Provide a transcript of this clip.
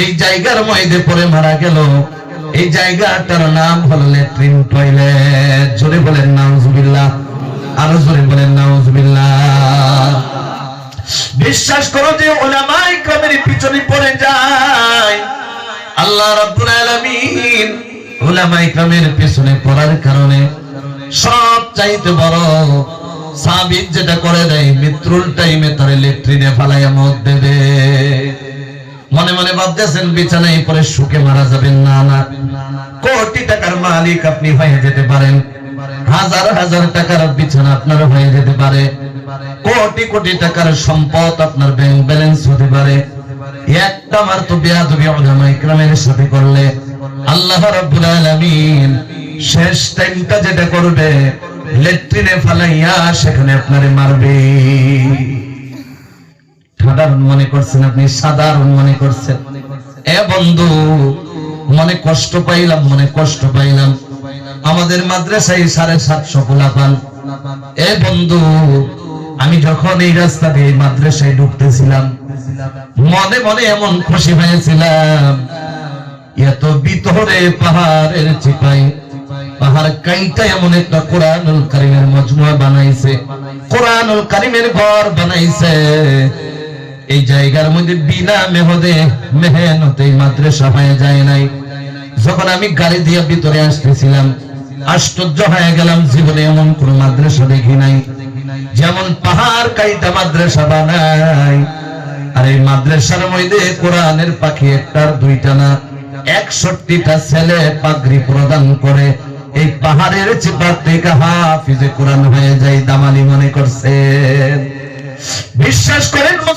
যে জায়গার মধ্যে পড়ে মারা গেল এই জায়গাটার নাম হলো ল্যাট্রিন টয়লেট। জোরে বলেন নাউজুবিল্লাহ, আরো জোরে বলেন নাউজুবিল্লাহ। বিশ্বাস করো যে উলামায়ে কেরামের পিছনে পড়ে যায় আল্লাহ রাব্বুল আলামিন উলামায়ে কেরামের পিছনে পড়ার কারণে সব চাইতে বড় সাবিত যেটা করে দেয় মৃত্যুর টাইমে তার ল্যাট্রিনে ফালাইয়া মত দেবে। মনে মনে ভাবতেছেন বিছানায় পড়ে সুখে মারা যাবেন, না না, কোটি টাকার মালিক আপনি হয়ে যেতে পারেন, হাজার হাজার টাকার বিছানা আপনার হয়ে যেতে পারে, কোটি কোটি টাকার সম্পদ আপনার ব্যাংক ব্যালেন্স হতে পারে, একটা মার তো বেয়াদবি উলামায়ে কেরামের সাথে করলে আল্লাহ রাব্বুল আলামিন শেষ টাইমটা যেটা করবে ল্যাট্রিনে ফালাইয়া সেখানে আপনারে মারবে। সাধারণ মনে করছেন আপনি, সাধারণ মনে করছেন। এ বন্ধু, মনে কষ্ট পাইলাম, মনে কষ্ট পাইলাম। আমাদের মাদ্রাসায় 750 পোলাপান। এ বন্ধু, আমি যখন এই রাস্তা দিয়ে মাদ্রাসায় ঢুকতেছিলাম মনে মনে এমন খুশি হয়েছিলাম, এত ভিতরে পাহাড়ের চিপাই পাহাড় কাইটা এমন একটা কোরআনুল কারীমের মজমুয়া বানাইছে, কোরআনুল কারীমের ঘর বানাইছে। এই জায়গার মধ্যে বিনা মেহনতে মাদ্রাসা হয়ে যায় নাই। যখন আমি গাড়ি দিয়ে ভিতরে আসতেছিলাম আশ্চর্য হয়ে গেলাম, জীবনে এমন কোন মাদ্রাসা দেখি নাই যেমন পাহাড় কাইটা মাদ্রাসা বানায়। আর এই মাদ্রাসার মধ্যে কোরআনের পাখি একটার দুইটা না 61টা ছেলে পাগড়ি প্রদান করে এই পাহাড়ের চিপা থেকে হাফিজে কোরআন হয়ে যায়। দামালি মনে করছেন? বিশ্বাস করেন।